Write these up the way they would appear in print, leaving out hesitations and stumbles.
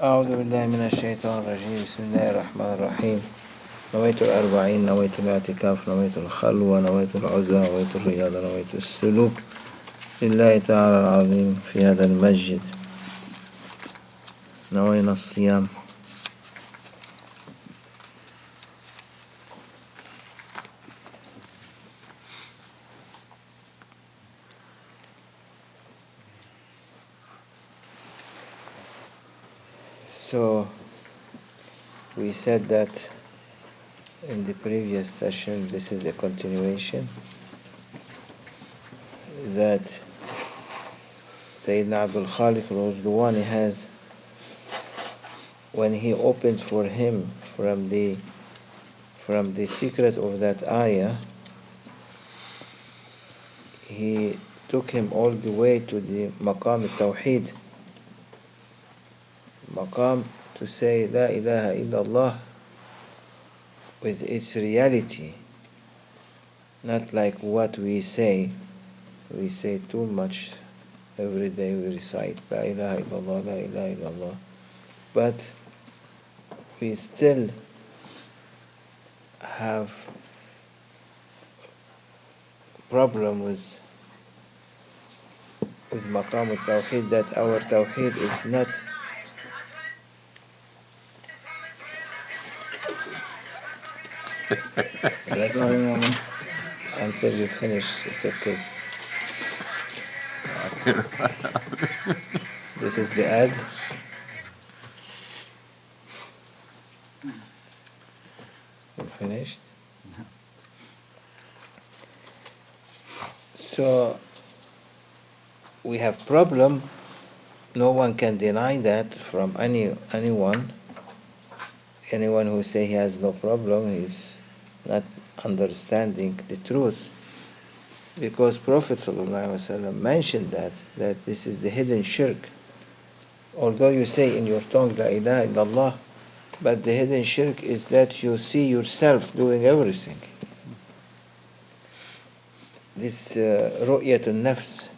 أعوذ بالله من الشيطان الرجيم بسم الله الرحمن الرحيم نويت الأربعين نويت الاعتكاف نويت الخلوة نويت العزلة نويت الرياضة نويت السلوك لله تعالى العظيم في هذا المسجد نوينا الصيام. So we said that in the previous session, this is a continuation, that Sayyidina Abdul Khaliq al-Ujduwani has, when he opened for him from the secret of that ayah, he took him all the way to the maqam al-tawheed, maqam to say La ilaha illallah with its reality, not like what we say. We say too much every day, we recite La ilaha illallah, La ilaha illallah, but we still have problem with maqam al-tawheed, that our tawheed is not until you finish, it's okay. This is the ad. You finished? So we have problem. No one can deny that from anyone. Anyone who say he has no problem is not understanding the truth. Because Prophet ﷺ mentioned that this is the hidden shirk. Although you say in your tongue La ilaha illallah, but the hidden shirk is that you see yourself doing everything. This ru'yat al-nafs,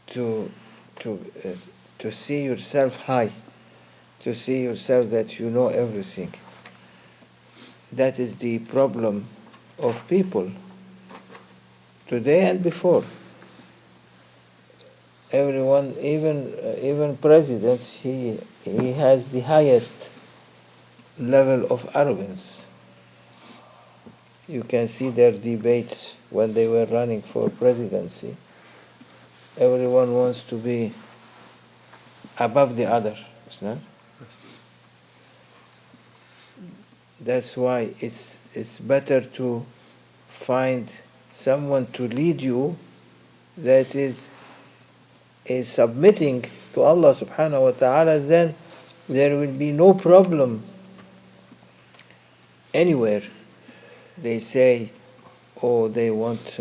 to see yourself high, to see yourself that you know everything. That is the problem of people today and before. Everyone, even presidents, he has the highest level of arrogance. You can see their debates when they were running for presidency. Everyone wants to be above the other, isn't it? That's why it's better to find someone to lead you that is submitting to Allah subhanahu wa ta'ala, then there will be no problem anywhere. They say, oh, they want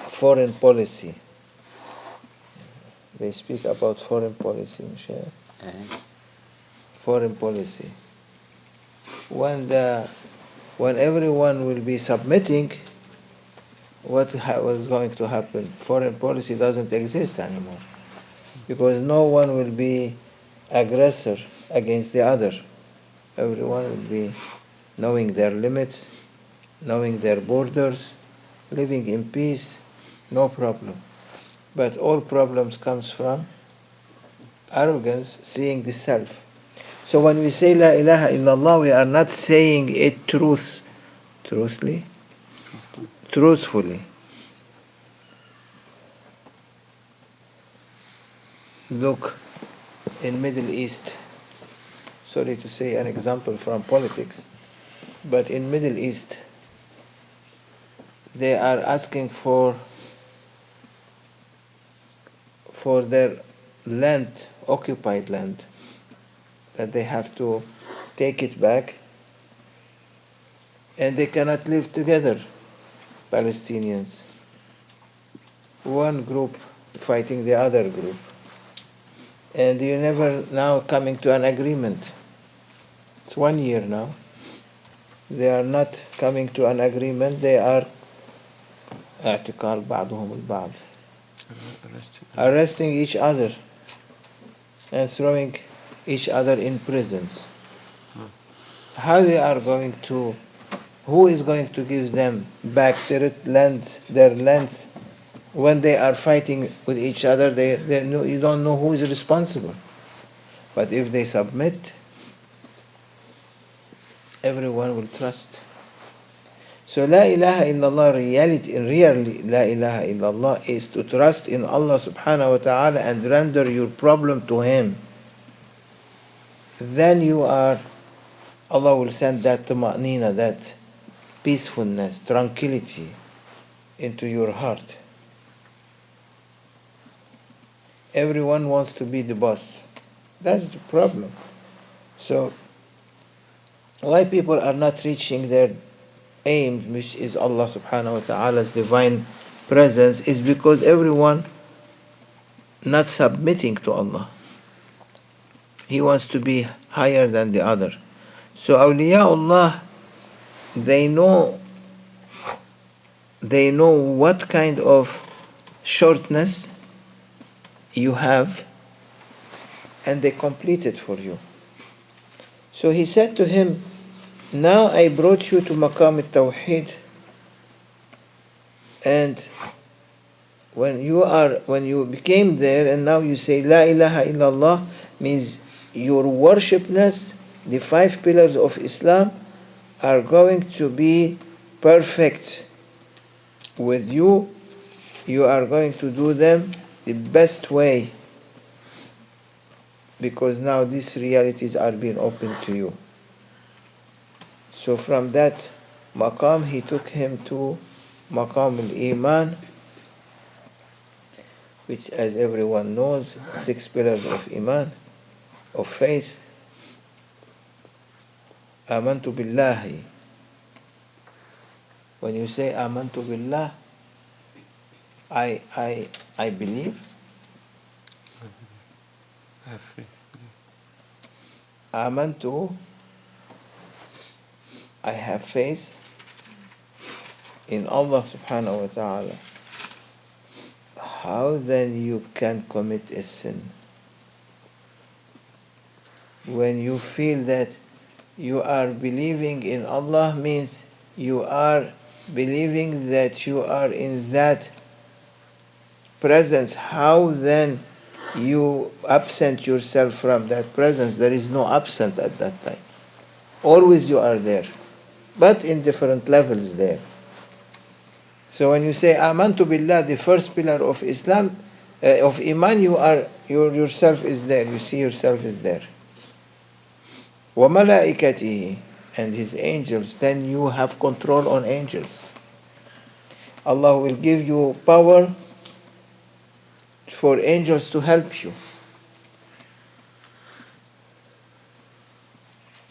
foreign policy. They speak about foreign policy, Michelle. Foreign policy. When everyone will be submitting, what is going to happen? Foreign policy doesn't exist anymore, because no one will be aggressor against the other. Everyone will be knowing their limits, knowing their borders, living in peace, no problem. But all problems comes from arrogance, seeing the self. So when we say La ilaha illallah, we are not saying it truthfully. Look, in Middle East, sorry to say an example from politics, but in Middle East, they are asking for their land, occupied land, that they have to take it back, and they cannot live together, Palestinians. One group fighting the other group. And you never now coming to an agreement. It's 1 year now. They are not coming to an agreement. They are اعتقال بعضهم البعض. arresting each other and throwing each other in prisons. How they are going to, who is going to give them back their lands when they are fighting with each other? You don't know who is responsible. But if they submit, everyone will trust. So La ilaha illallah, really La ilaha illallah is to trust in Allah subhanahu wa ta'ala and render your problem to Him. Then Allah will send that tuma'nina, that peacefulness, tranquility into your heart. Everyone wants to be the boss. That's the problem. So why people are not reaching their aim, which is Allah subhanahu wa ta'ala's divine presence, is because everyone not submitting to Allah. He wants to be higher than the other. So awliyaullah, they know what kind of shortness you have, and they complete it for you. So he said to him, now I brought you to maqam al-tawheed, and when you became there and now you say La ilaha illallah, means your worshipness, the 5 pillars of Islam are going to be perfect with you. You are going to do them the best way, because now these realities are being opened to you. So from that maqam, he took him to maqam al-Iman, which, as everyone knows, 6 pillars of Iman, of faith. Amantu billahi. When you say Amantu billah, I believe. Amantu, I have faith in Allah subhanahu wa ta'ala. How then you can commit a sin? When you feel that you are believing in Allah, means you are believing that you are in that presence. How then you absent yourself from that presence? There is no absent at that time. Always you are there, but in different levels there. So when you say Amantu Billah, the first pillar of Islam, of Iman, yourself is there. You see yourself is there. Wa malaikatihi, and His angels. Then you have control on angels. Allah will give you power for angels to help you.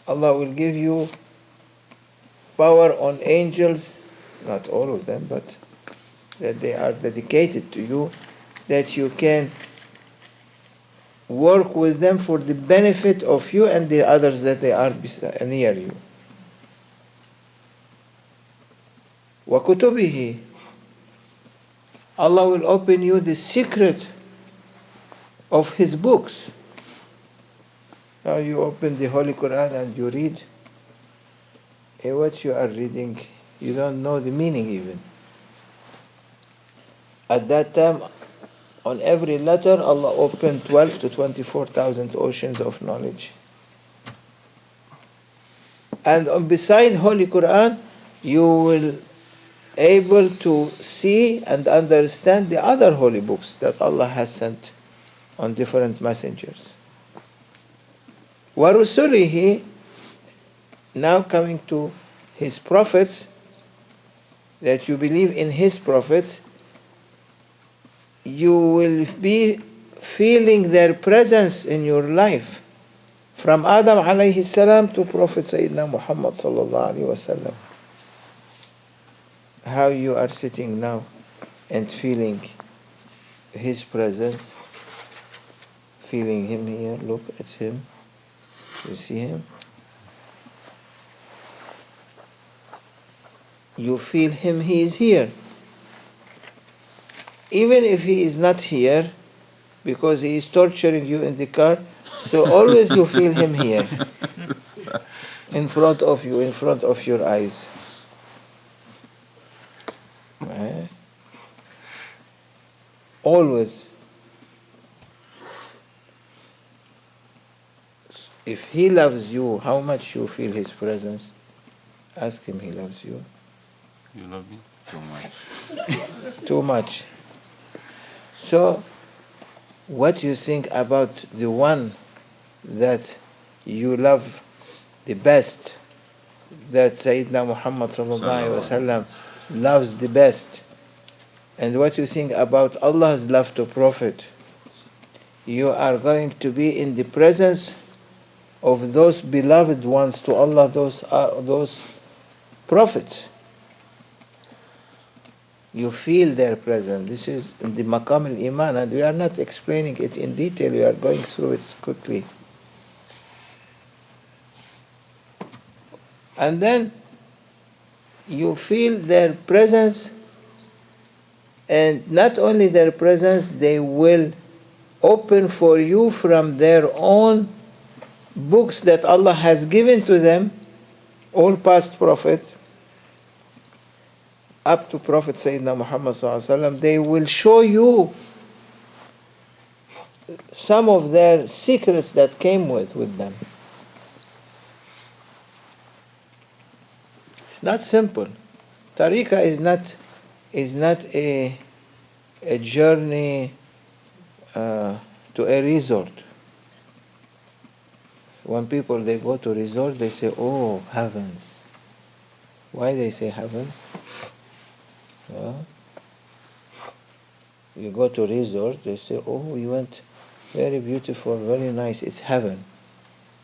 Allah will give you power on angels, not all of them, but that they are dedicated to you, that you can work with them for the benefit of you and the others that they are near you. Wa kutubihi, Allah will open you the secret of His books. Now you open the Holy Quran and you read, what you are reading, you don't know the meaning even. At that time, on every letter, Allah opened 12 to 24,000 oceans of knowledge. And beside Holy Quran, you will able to see and understand the other holy books that Allah has sent on different messengers. Wa rusulihi, now coming to His prophets, that you believe in His prophets, you will be feeling their presence in your life. From Adam alayhi salam to Prophet Sayyidina Muhammad sallallahu alayhi wa sallam. How you are sitting now and feeling His presence, feeling Him here, look at Him, you see Him. You feel Him, He is here. even if he is not here, because he is torturing you in the car, so always you feel him here, in front of you, in front of your eyes. Always. If he loves you, how much you feel his presence? Ask him, he loves you. You love me? Too much. Too much. So, what you think about the one that you love the best, that Sayyidina Muhammad sallallahu alaihi wasallam loves the best, and what you think about Allah's love to Prophet, you are going to be in the presence of those beloved ones to Allah, those prophets. You feel their presence. This is the Maqam al-Iman, and we are not explaining it in detail, we are going through it quickly. And then you feel their presence, and not only their presence, they will open for you from their own books that Allah has given to them, all past prophets, up to Prophet Sayyidina Muhammad sallallahu alaihi wasallam. They will show you some of their secrets that came with them. It's not simple. Tariqah is not a journey to a resort. When people they go to resort, they say, "Oh, heavens." Why they say heaven? Well, you go to resort, they say, "Oh, we went very beautiful, very nice. It's heaven."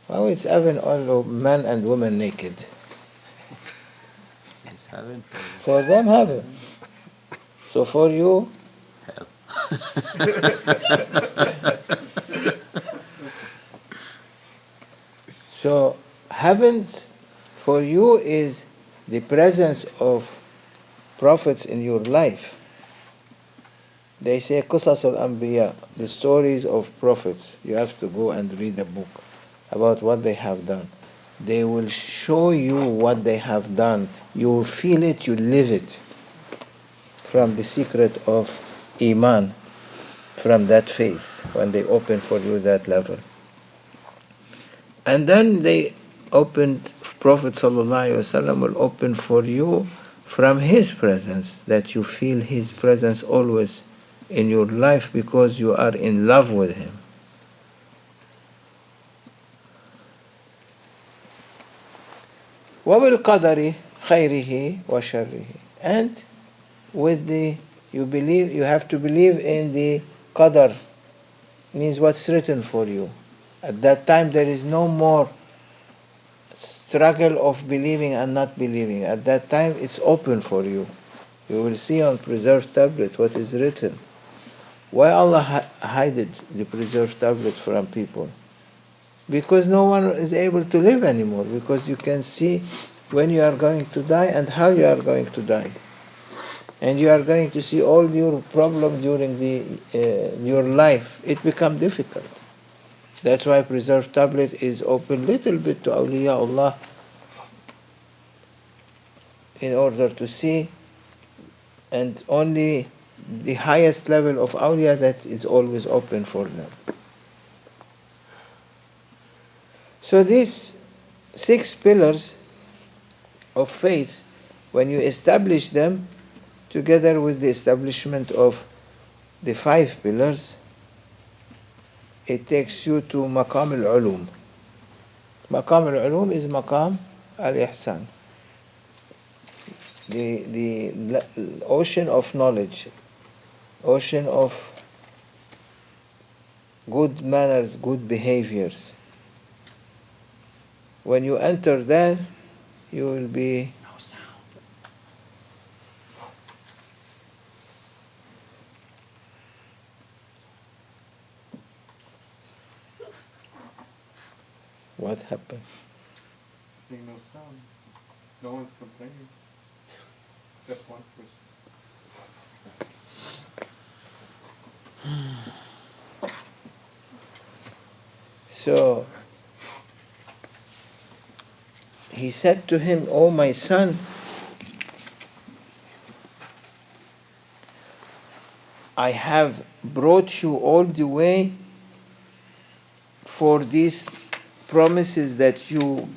Oh, it's heaven, all men and women naked. It's heaven For them, heaven. So for you, hell. So heaven for you is the presence of prophets in your life. They say Qasas al-Anbiya, the stories of prophets. You have to go and read a book about what they have done. They will show you what they have done. You will feel it, you live it. From the secret of Iman, from that faith, when they open for you that level. And then they opened, Prophet ﷺ will open for you from his presence, that you feel his presence always in your life because you are in love with him. وَبِالْقَدَرِ خَيْرِهِ وَشَرِّهِ. And with you have to believe in the qadar, means what's written for you. At that time there is no more struggle of believing and not believing. At that time it's open for you. You will see on preserved tablet what is written. Why Allah hided the preserved tablet from people? Because no one is able to live anymore, because you can see when you are going to die and how you are going to die. And you are going to see all your problems during your life. It becomes difficult. That's why preserved tablet is open little bit to Awliyaullah in order to see, and only the highest level of awliya that is always open for them. So these 6 pillars of faith, when you establish them together with the establishment of the 5 pillars, it takes you to maqam al-ulum. Maqam al-ulum is maqam al-ihsan, the ocean of knowledge, ocean of good manners, good behaviors. When you enter there, you will be What happened? Seeing no sound. No one's complaining. Except one person. So he said to him, "Oh my son, I have brought you all the way for these promises that you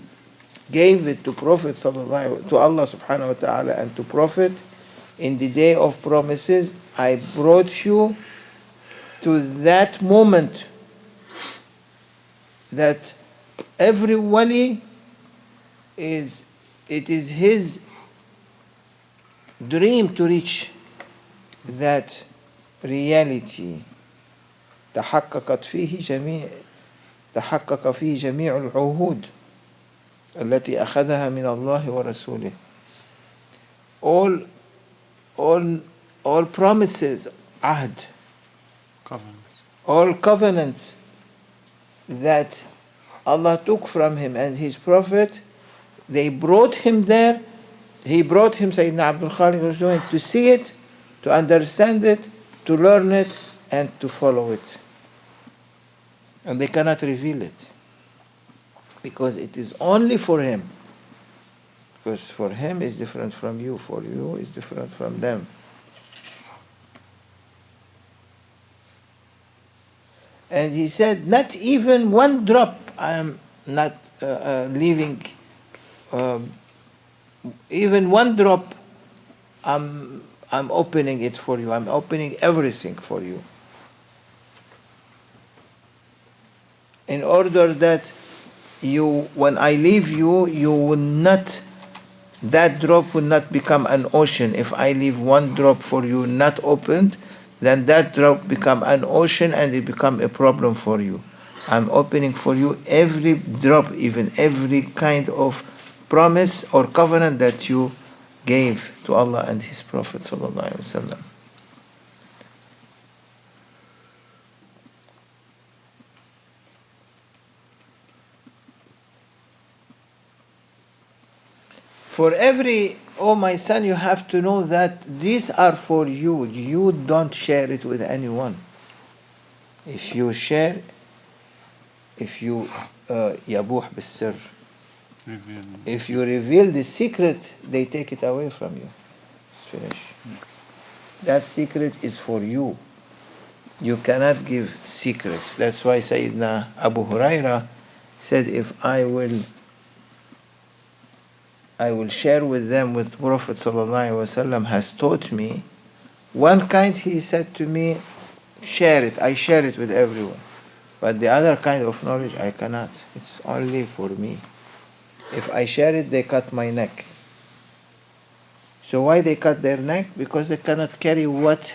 gave it to Prophet sallallahu to Allah subhanahu wa ta'ala and to Prophet in the day of promises. I brought you to that moment that every wali it is his dream to reach that reality. تحقق فيه جميع العهود التي أخذها من الله ورسوله. All promises, عهد, Covenants. all covenants that Allah took from him and his prophet, they brought him there. He brought him, Sayyidina Abdul Khaliq was doing, to see it, to understand it, to learn it, and to follow it. And they cannot reveal it because it is only for him. Because for him is different from you, for you is different from them. And he said, not even one drop I am not leaving, even one drop I'm opening it for you. I'm opening everything for you. In order that you, when I leave you, you will not, that drop will not become an ocean. If I leave one drop for you not opened, then that drop become an ocean and it become a problem for you. I'm opening for you every drop, even every kind of promise or covenant that you gave to Allah and His Prophet sallallahu alaihi wasallam. For every, oh my son, you have to know that these are for you. You don't share it with anyone. If you share, if you yabuh bis-sirr, Reveal. if you reveal the secret, they take it away from you. Finish. That secret is for you. You cannot give secrets. That's why Sayyidina Abu Huraira said, if I will share with them with Prophet ﷺ has taught me. One kind he said to me, share it. I share it with everyone. But the other kind of knowledge I cannot. It's only for me. If I share it, they cut my neck. So why they cut their neck? Because they cannot carry what?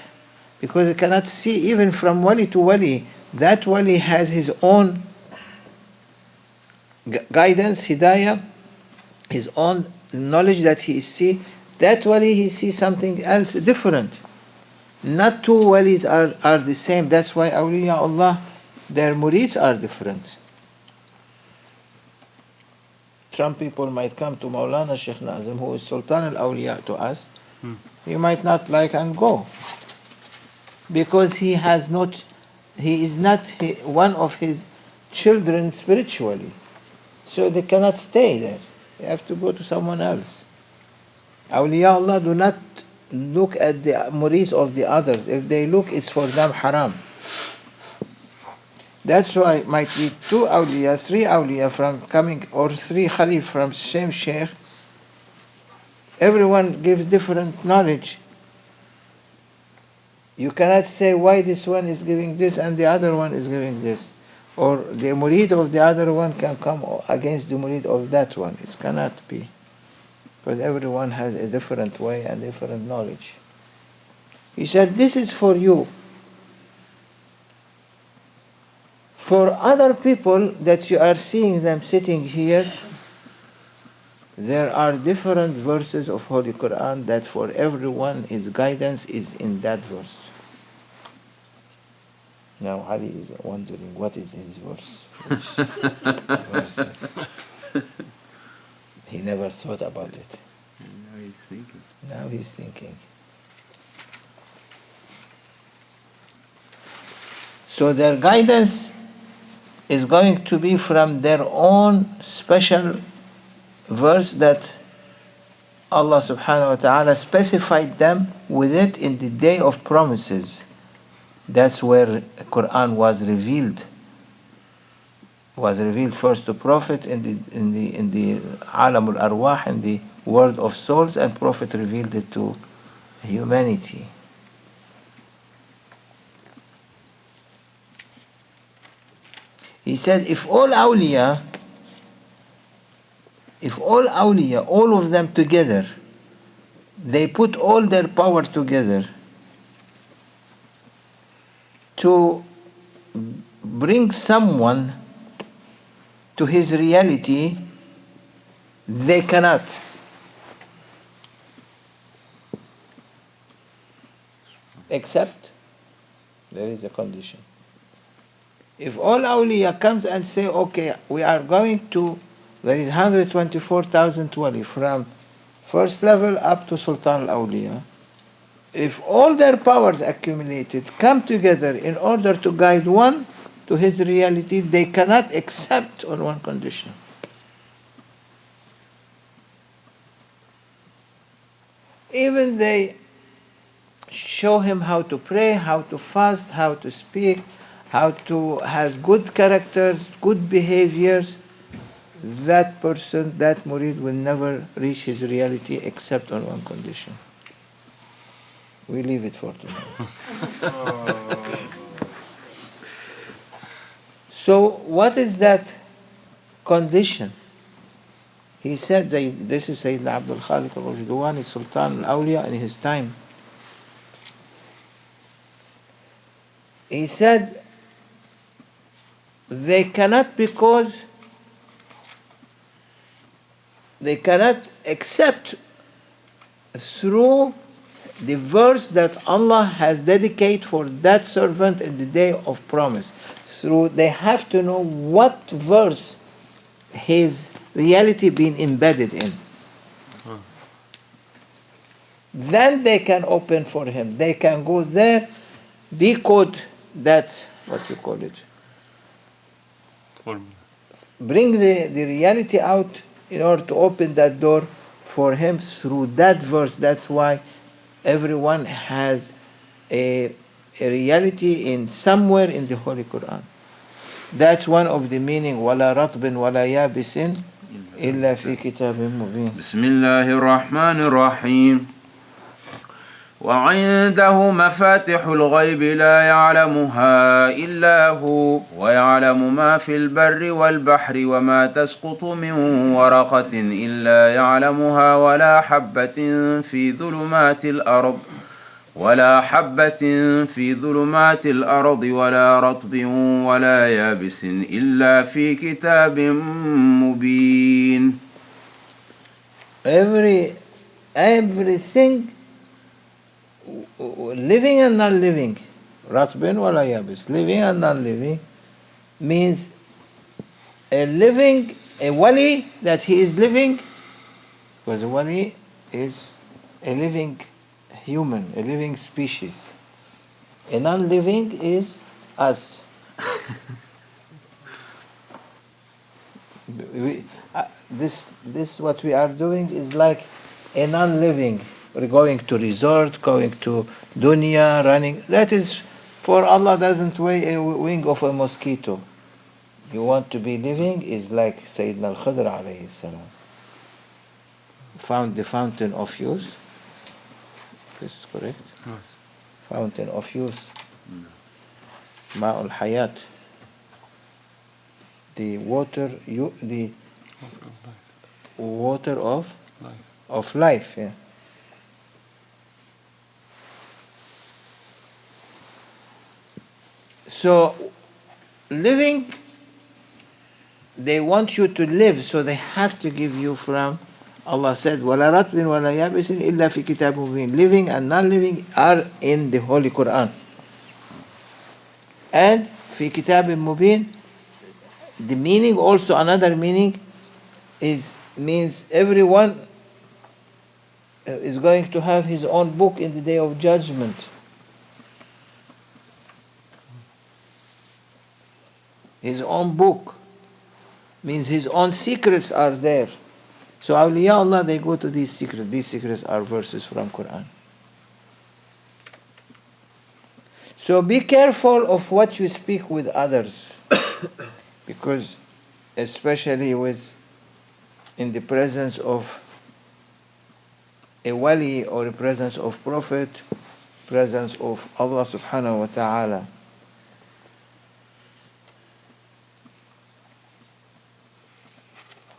Because they cannot see even from wali to wali. That wali has his own guidance, hidayah, his own knowledge that he see. That wali he sees something else different. Not two walis are the same. That's why Awliya Allah, their Mureeds are different. Some people might come to Maulana Sheikh Nazim, who is Sultan al-Awliya to us. He might not like and go. Because he is not one of his children spiritually. So they cannot stay there. They have to go to someone else. Awliya Allah do not look at the Mureeds of the others. If they look, it's for them haram. That's why might be two awliya, three awliya from coming, or three khalif from same sheikh. Everyone gives different knowledge. You cannot say why this one is giving this and the other one is giving this. Or the murid of the other one can come against the murid of that one. It cannot be. Because everyone has a different way and different knowledge. He said, this is for you. For other people that you are seeing them sitting here, there are different verses of Holy Quran that for everyone his guidance is in that verse. Now Ali is wondering what is his verse. Which verse? He never thought about it. Now he's thinking. Now he's thinking. So their guidance is going to be from their own special verse that Allah subhanahu wa ta'ala specified them with it in the day of promises. That's where Quran was revealed. Was revealed first to Prophet in the Alam al-Arwah, in the world of souls, and Prophet revealed it to humanity. He said, if all awliya, all of them together, they put all their power together to bring someone to his reality, they cannot. Except there is a condition. If all awliya comes and say, okay, we are going to, there is 124,000 wali from first level up to Sultan al-Awliya. If all their powers accumulated come together in order to guide one to his reality, they cannot accept on one condition. Even they show him how to pray, how to fast, how to speak, how to has good characters, good behaviors, that person, that murid will never reach his reality except on one condition. We leave it for tomorrow. So what is that condition? He said, this is Sayyidina Abdul Khaliq al-Ubaydullah, Sultan al-Awliya in his time. He said, they cannot, because they cannot accept through the verse that Allah has dedicated for that servant in the day of promise. Through, they have to know what verse his reality being embedded in. Then they can open for him. They can go there, decode that, what you call it, Formula. bring the reality out in order to open that door for him through that verse. That's why everyone has a reality in somewhere in the Holy Quran. That's one of the meaning, وَلَا رَطْبٍ وَلَا يَابِسٍ إِلَّا فِي كِتَابٍ مُبِينٍ. بسم الله الرحمن الرحيم وعنده مفاتح الغيب لا يعلمها إلا هو ويعلم ما في البر والبحر وما تسقط من ورقة إلا يعلمها ولا حبة في ظلمات الأرض ولا رطب ولا يابس إلا في كتاب مبين. Everything, living and non-living, ratbin wala yabis, living and non-living, means a living, a wali, that he is living, because a wali is a living human, a living species. A non-living is us. This what we are doing is like a non-living. We're going to resort, going to dunya, running. That is, for Allah doesn't weigh a wing of a mosquito. You want to be living is like Sayyidina al-Khidr alayhi salam. Found the fountain of youth. This is correct? Yes. Fountain of youth. Ma'ul hayat. The water, the water of life, yeah. So, living, they want you to live, so they have to give you from, Allah said, وَلَا رَطْبٍ وَلَا يَابِسٍ إِلَّا فِي كِتَابٍ مُبِينٍ. Living and non-living are in the Holy Quran. And في كتاب مبين, the meaning also, another meaning means everyone is going to have his own book in the day of judgment. his own book. Means his own secrets are there. So Awliyaullah, they go to these secrets. These secrets are verses from Quran. So be careful of what you speak with others. Because especially in the presence of a wali or the presence of prophet, presence of Allah subhanahu wa ta'ala.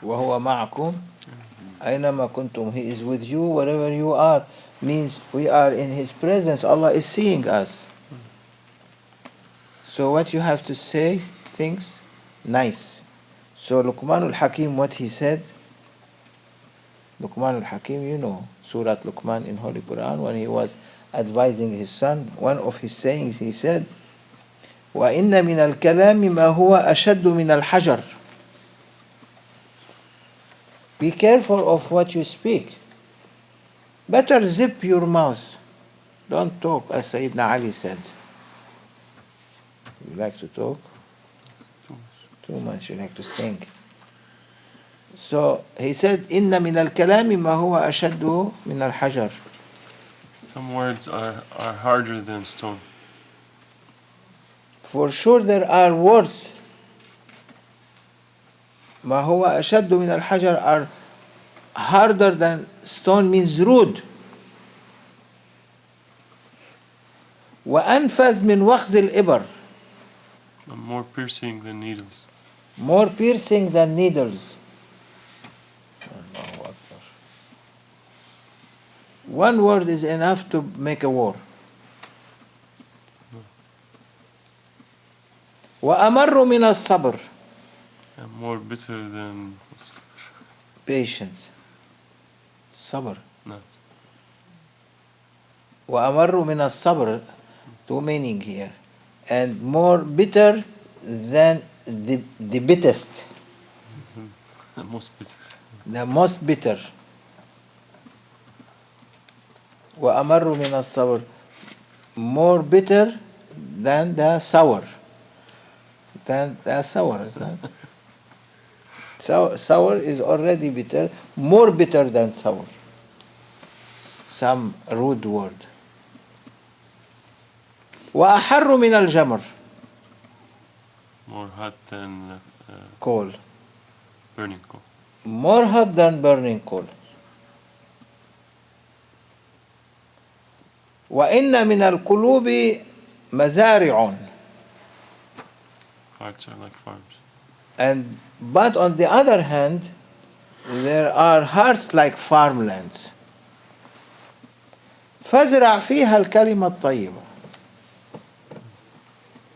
وَهُوَ مَعَكُمْ أَيْنَمَا كُنْتُمْ. He is with you wherever you are. Means we are in His presence. Allah is seeing us. So what you have to say, things nice. So Luqman al-Hakim, what he said, Luqman al-Hakim, you know, Surah Luqman in Holy Quran, when he was advising his son, one of his sayings, he said, وَإِنَّ مِنَ الْكَلَامِ مَا هُوَ أَشَدُّ مِنَ الْحَجَرِ. Be careful of what you speak. Better zip your mouth. Don't talk, as Sayyidina Ali said. You like to talk? Too much. You like to sing. So he said, إِنَّ مِنَ الْكَلَامِ مَا هُوَ أَشَدُّ مِنَ الْحَجَرِ. Some words are harder than stone. For sure there are words. ما هو أشد من الحجر are harder than stone, means rude. وأنفذ من وخز الإبر. More piercing than needles. More piercing than needles. Allahu Akbar. One word is enough to make a war. وأمر من الصبر. And more bitter than Patience. صبر. not. وأمر من الصبر. Two meaning here. And more bitter than the bittest. The most bitter. The most bitter. وأمر من الصبر. More bitter than the sour. Than the sour, is that? Sour is already bitter. More bitter than sour. Some rude word. وأحر من الجمر. More hot than Coal. burning coal. More hot than burning coal. وإن من القلوب مزارع. Hearts are like farms. But on the other hand, there are hearts like farmlands. فازرع فيها الكلمة الطيبة.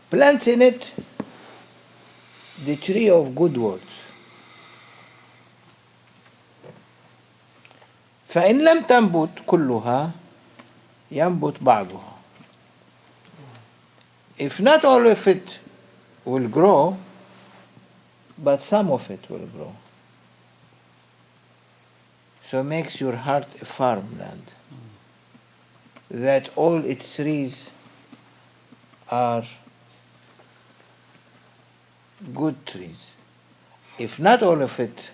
Plant in it the tree of good words. فإن لم تنبت كلها ينبت بعضها. If not all of it will grow, but some of it will grow. So makes your heart a farmland, that all its trees are good trees. If not all of it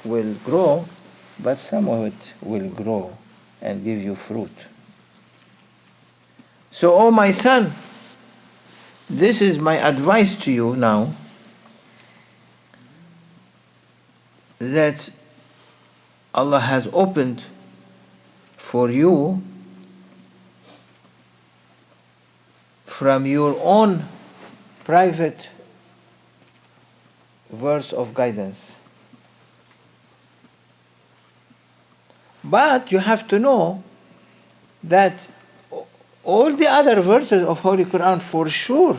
will grow, but some of it will grow and give you fruit. So, oh my son, this is my advice to you now, that Allah has opened for you from your own private verse of guidance. But you have to know that all the other verses of Holy Quran, for sure,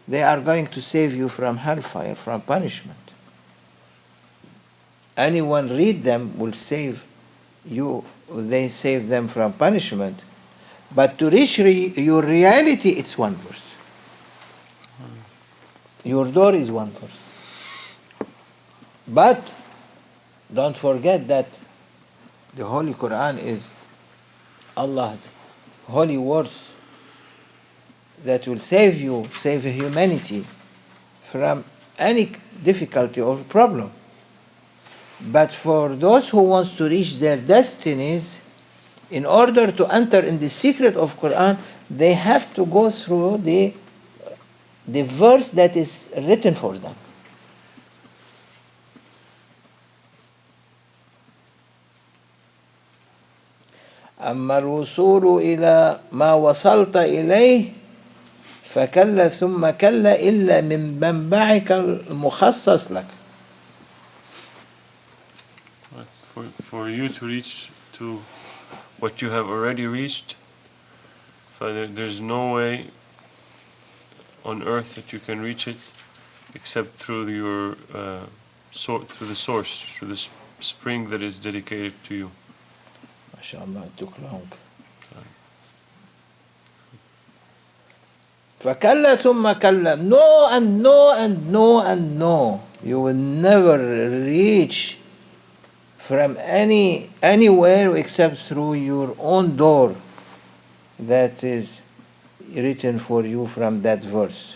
they are going to save you from hellfire, from punishment. Anyone read them will save you, they save them from punishment. But to reach your reality, it's one verse. Your door is one verse. But don't forget that the Holy Quran is Allah's holy words that will save you, save humanity from any difficulty or problem. But for those who wants to reach their destinies, in order to enter in the secret of Quran, they have to go through the verse that is written for them. أما الوصول إلى ما وصلت إليه فكلا ثم كلا إلا من منبعك المخصص لك. For you to reach to what you have already reached, Father, there's no way on earth that you can reach it except through your through the source, through the spring that is dedicated to you. MashaAllah, it took long. فكلا ثم كلا. No and no and no and no. You will never reach from anywhere except through your own door that is written for you from that verse.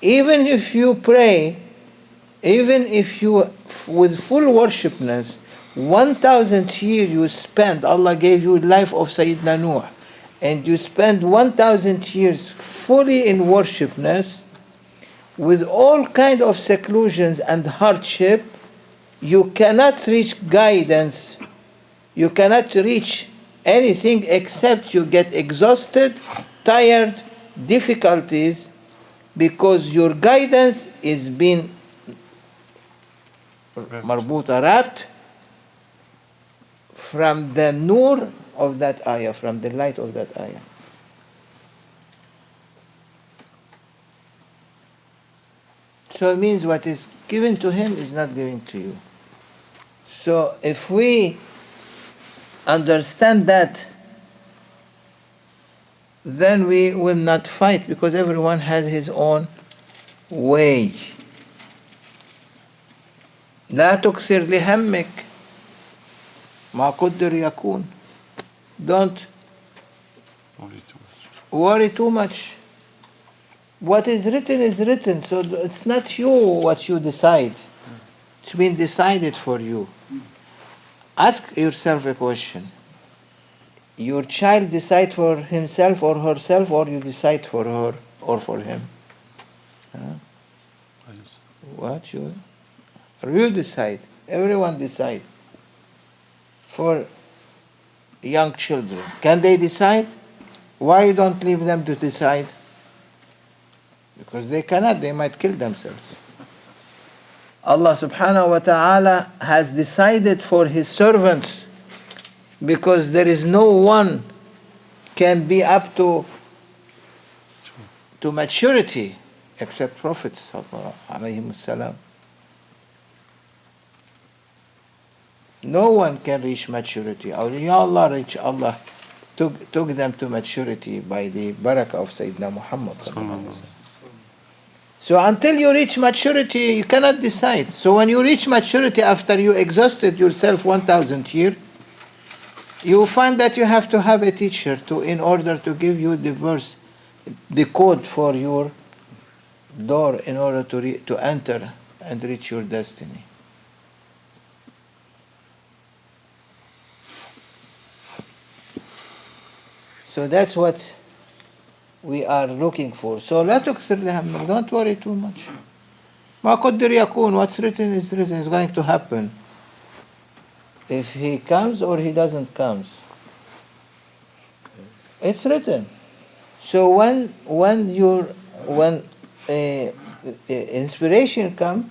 Even if you pray, even if you with full worshipness, 1,000 years you spend, Allah gave you life of Sayyidina Nuh, and you spend 1,000 years fully in worshipness with all kind of seclusions and hardship, you cannot reach guidance, you cannot reach anything except you get exhausted, tired, difficulties, because your guidance is being marbuta, wrapped from the nur of that ayah, from the light of that ayah. So it means what is given to him is not given to you. So if we understand that, then we will not fight, because everyone has his own way. لا تكثر لهمك ما قدر يكون. Don't worry too much. What is written is written, so it's not you what you decide. It's been decided for you. Ask yourself a question. Your child decide for himself or herself, or you decide for her or for him? What you? Or you decide. Everyone decide. For young children, can they decide? Why you don't leave them to decide? Because they cannot, they might kill themselves. Allah subhanahu wa ta'ala has decided for his servants, because there is no one can be up to maturity except prophets alayhimus salam. No one can reach maturity. Awliyullah reach Allah, took them to maturity by the barakah of Sayyidina Muhammad. So until you reach maturity, you cannot decide. So when you reach maturity, after you exhausted yourself 1,000 years, you find that you have to have a teacher in order to give you the verse, the code for your door in order to enter and reach your destiny. So that's what we are looking for. So لا تكثر لهمك. Don't worry too much. ما قدر يكون. What's written is written. It's going to happen. If he comes or he doesn't come, it's written. So when inspiration come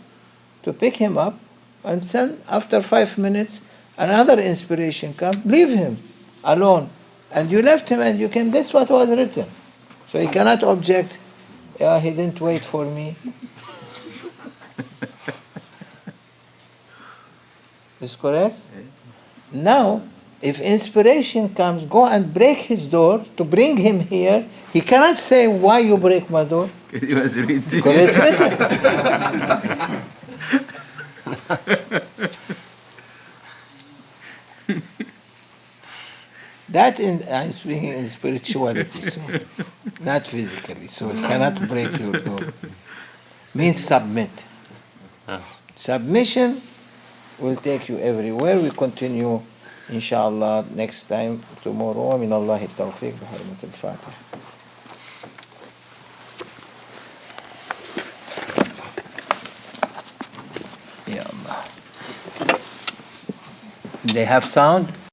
to pick him up, and then after 5 minutes another inspiration come, leave him alone, and you left him and you came. That's what was written. So he cannot object. Yeah, he didn't wait for me. Is correct? Now, if inspiration comes, go and break his door to bring him here. He cannot say, why you break my door? He was reading. Because it's written. That I'm speaking in spirituality, so not physically. So it cannot break your door. means submit. Ah. Submission will take you everywhere. We continue inshallah next time tomorrow. من الله التوفيق بحرمة الفاتحة. Ya Allah. They have sound?